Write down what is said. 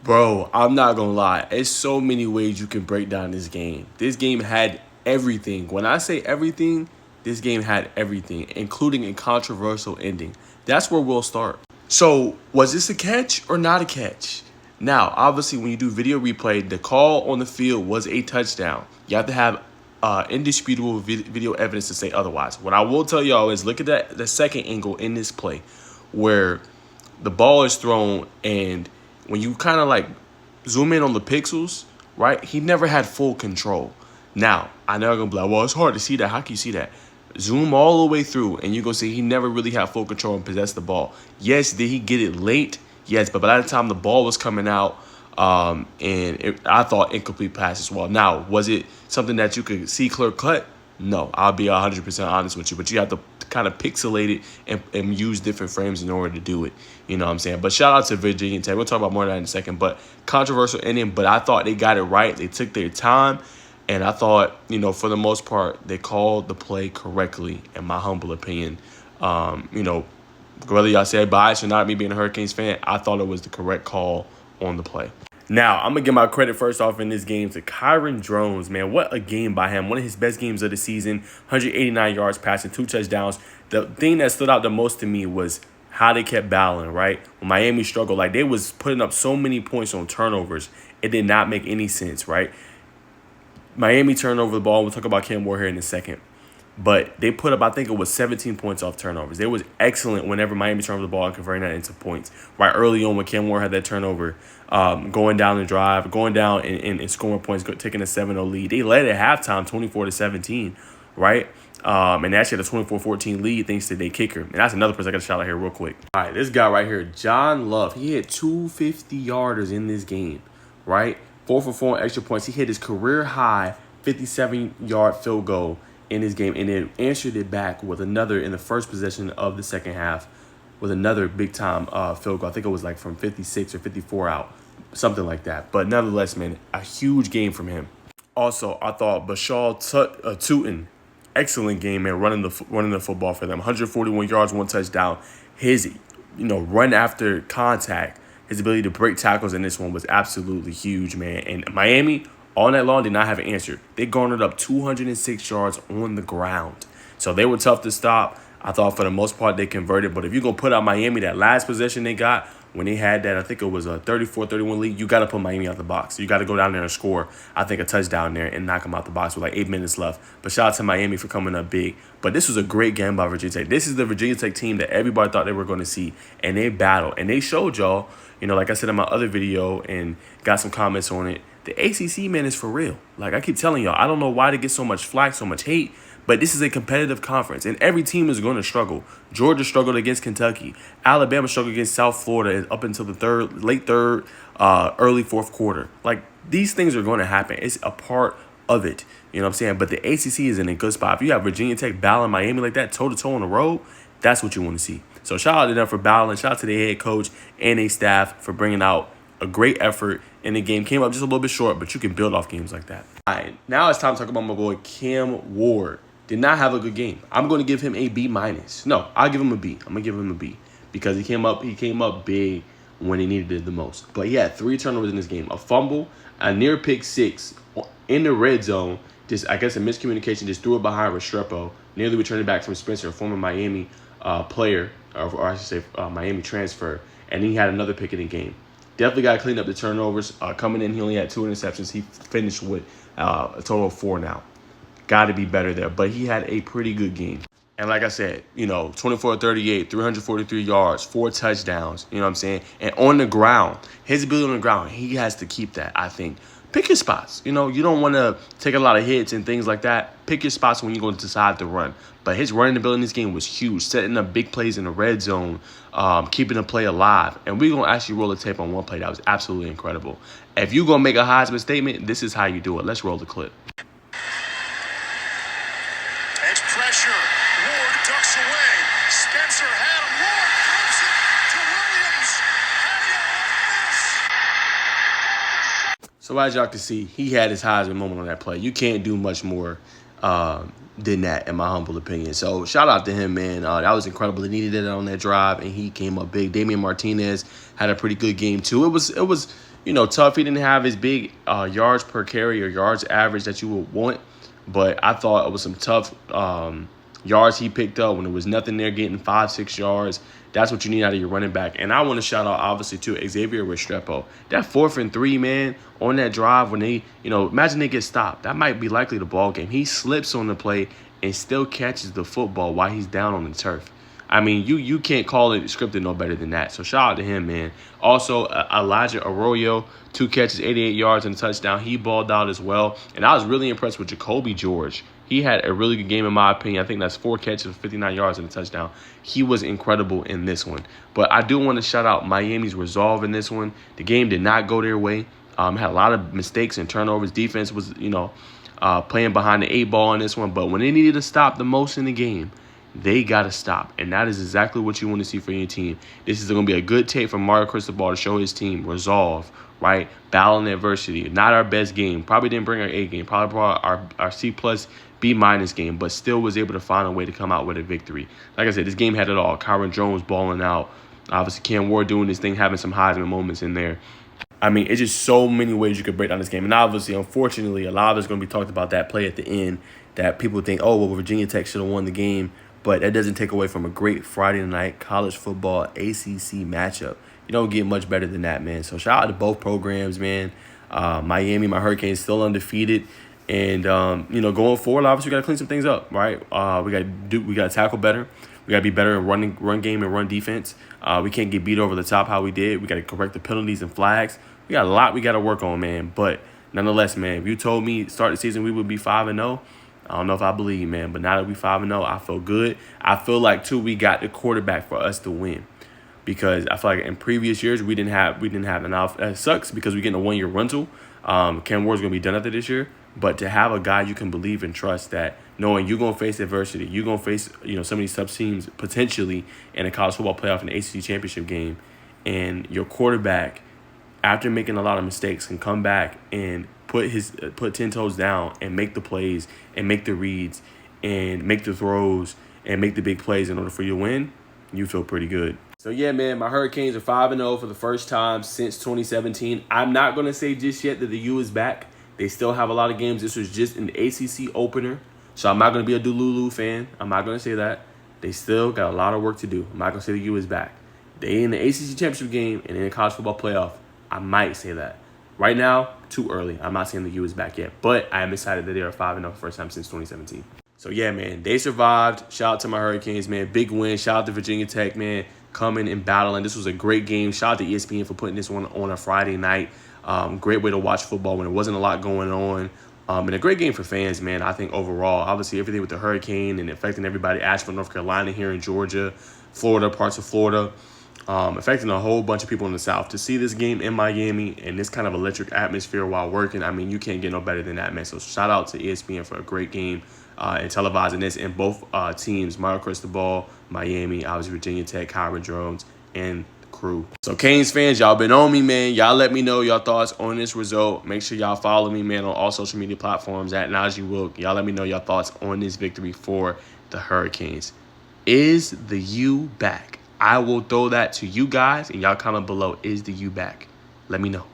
Bro, I'm not gonna lie. It's so many ways you can break down this game. This game had everything. When I say everything, this game had everything, including a controversial ending. That's where we'll start. So, was this a catch or not a catch? Now, obviously, when you do video replay, the call on the field was a touchdown. You have to have indisputable video evidence to say otherwise. What I will tell y'all is look at the second angle in this play where the ball is thrown, and when you kind of like zoom in on the pixels, right, he never had full control. Now, I know I'm going to be like, well, it's hard to see that. How can you see that? Zoom all the way through, and you're going to see he never really had full control and possessed the ball. Yes, did he get it late? Yes, but by the time the ball was coming out, I thought incomplete pass as well. Now, was it something that you could see clear cut? No, I'll be 100% honest with you, but you have to kind of pixelate it and use different frames in order to do it. You know what I'm saying? But shout out to Virginia Tech. We'll talk about more of that in a second. But controversial ending, but I thought they got it right. They took their time, and I thought, for the most part, they called the play correctly, in my humble opinion. Whether y'all say bias or not, me being a Hurricanes fan, I thought it was the correct call on the play. Now, I'm going to give my credit first off in this game to Kyron Drones, man. What a game by him. One of his best games of the season, 189 yards passing, 2 touchdowns. The thing that stood out the most to me was how they kept battling, right? When Miami struggled, like they was putting up so many points on turnovers, it did not make any sense, right? Miami turned over the ball. We'll talk about Cam Ward here in a second. But they put up, I think it was 17 points off turnovers. They was excellent whenever Miami turned over the ball and converting that into points. Right early on when Cam Ward had that turnover, going down the drive, going down and scoring points, taking a 7-0 lead. They led at halftime 24-17, right? And they actually had a 24-14 lead thanks to their kicker. And that's another person I got to shout out here real quick. All right, this guy right here, John Love, he hit 250-yarders in this game, right? 4 for 4 on extra points. He hit his career high 57-yard field goal in his game, and then answered it back with another in the first possession of the second half with another big-time field goal. I think it was like from 56 or 54 out, something like that. But nonetheless, man, a huge game from him. Also, I thought Bashal Tutin, excellent game, man, running the football for them. 141 yards, 1 touchdown. His, run after contact, his ability to break tackles in this one was absolutely huge, man. And Miami, all night long, did not have an answer. They garnered up 206 yards on the ground. So they were tough to stop. I thought for the most part they converted. But if you're going to put out Miami, that last possession they got, when they had that, I think it was a 34-31 lead, you got to put Miami out the box. You got to go down there and score, I think, a touchdown there and knock them out the box with like 8 minutes left. But shout out to Miami for coming up big. But this was a great game by Virginia Tech. This is the Virginia Tech team that everybody thought they were going to see. And they battled. And they showed y'all, like I said in my other video and got some comments on it, the ACC, man, is for real. Like I keep telling y'all, I don't know why they get so much flack, so much hate, but this is a competitive conference, and every team is going to struggle. Georgia struggled against Kentucky. Alabama struggled against South Florida up until the late third, early fourth quarter. Like, these things are going to happen. It's a part of it. You know what I'm saying? But the ACC is in a good spot. If you have Virginia Tech battling Miami like that, toe-to-toe on the road, that's what you want to see. So shout out to them for battling. Shout out to their head coach and their staff for bringing out a great effort in the game. Came up just a little bit short, but you can build off games like that. All right, now it's time to talk about my boy Cam Ward. Did not have a good game. I'm going to give him a B-. No, I'll give him a B. I'm going to give him a B because he came up big when he needed it the most. But he had 3 turnovers in this game. A fumble, a near pick 6 in the red zone. Just, I guess, a miscommunication. Just threw it behind Restrepo. Nearly returned it back from Spencer, a former Miami player, or I should say Miami transfer. And he had another pick in the game. Definitely got to clean up the turnovers. Coming in, he only had 2 interceptions. He finished with a total of 4 now. Got to be better there. But he had a pretty good game. And like I said, 24-38, 343 yards, 4 touchdowns. You know what I'm saying? And on the ground, his ability on the ground, he has to keep that, I think. Pick your spots. You don't want to take a lot of hits and things like that. Pick your spots when you're going to decide to run. But his running ability in this game was huge, setting up big plays in the red zone, keeping the play alive. And we're going to actually roll the tape on one play that was absolutely incredible. If you're going to make a Heisman statement, this is how you do it. Let's roll the clip. Edge pressure. Ward ducks away. Spencer had him. Ward flips it to Williams. So as y'all can see, he had his Heisman moment on that play. You can't do much more than that, in my humble opinion. So shout out to him, man. That was incredible. He needed it on that drive, and he came up big. Damian Martinez had a pretty good game too. It was tough. He didn't have his big yards per carry or yards average that you would want, but I thought it was some tough yards he picked up when there was nothing there, getting 5-6 yards. That's what you need out of your running back. And I want to shout out, obviously, to Xavier Restrepo. That 4th and 3, man, on that drive when they, imagine they get stopped. That might be likely the ball game. He slips on the play and still catches the football while he's down on the turf. I mean, you can't call it scripted no better than that. So shout out to him, man. Also, Elijah Arroyo, 2 catches, 88 yards and a touchdown. He balled out as well. And I was really impressed with Jacoby George. He had a really good game in my opinion. I think that's 4 catches, 59 yards and a touchdown. He was incredible in this one. But I do want to shout out Miami's resolve in this one. The game did not go their way. Had a lot of mistakes and turnovers. Defense was, playing behind the 8 ball in this one. But when they needed to stop the most in the game, they got to stop. And that is exactly what you want to see for your team. This is going to be a good tape from Mario Cristobal to show his team resolve, right? Battling adversity. Not our best game. Probably didn't bring our A game. Probably brought our C+, B- game, but still was able to find a way to come out with a victory. Like I said, this game had it all. Kyron Jones balling out. Obviously, Cam Ward doing his thing, having some Heisman moments in there. I mean, it's just so many ways you could break down this game. And obviously, unfortunately, a lot of it's going to be talked about that play at the end that people think, oh, well, Virginia Tech should have won the game. But that doesn't take away from a great Friday night college football ACC matchup. You don't get much better than that, man. So shout out to both programs, man. Miami, my Hurricanes, still undefeated. And, going forward, obviously, we got to clean some things up, right? We got to tackle better. We got to be better in run game and run defense. We can't get beat over the top how we did. We got to correct the penalties and flags. We got a lot we got to work on, man. But nonetheless, man, if you told me start the season we would be 5-0, I don't know if I believe, man. But now that we 5-0, I feel good. I feel like, too, we got the quarterback for us to win. Because I feel like in previous years we didn't have enough. It sucks because we're getting a 1-year rental. Cam Ward's going to be done after this year. But to have a guy you can believe and trust that knowing you're going to face adversity, you're going to face, some of these sub teams potentially in a college football playoff and ACC championship game, and your quarterback, after making a lot of mistakes, can come back and put 10 toes down and make the plays and make the reads and make the throws and make the big plays in order for you to win, you feel pretty good. So, yeah, man, my Hurricanes are 5-0 for the first time since 2017. I'm not going to say just yet that the U is back. They still have a lot of games. This was just an ACC opener, so I'm not going to be a Delulu fan. I'm not going to say that. They still got a lot of work to do. I'm not going to say the U is back. They in the ACC championship game and in the college football playoff. I might say that. Right now, too early. I'm not saying the U is back yet, but I am excited that they are 5-0 for the first time since 2017. So, yeah, man, they survived. Shout out to my Hurricanes, man. Big win. Shout out to Virginia Tech, man, coming and battling. This was a great game. Shout out to ESPN for putting this one on a Friday night. Great way to watch football when there wasn't a lot going on. And a great game for fans, man, I think overall. Obviously, everything with the hurricane and affecting everybody. Asheville, North Carolina, here in Georgia, Florida, parts of Florida. Affecting a whole bunch of people in the South. To see this game in Miami and this kind of electric atmosphere while working, I mean, you can't get no better than that, man. So shout out to ESPN for a great game and televising this. And both teams, Mario Cristobal, Miami, obviously Virginia Tech, Kyron Jones, and crew. So Canes fans, y'all been on me, man. Y'all let me know your thoughts on this result. Make sure y'all follow me, man, on all social media platforms at Najee Wilk. Y'all let me know your thoughts on this victory for the Hurricanes. Is the U back? I will throw that to you guys, and y'all comment below. Is the U back? Let me know.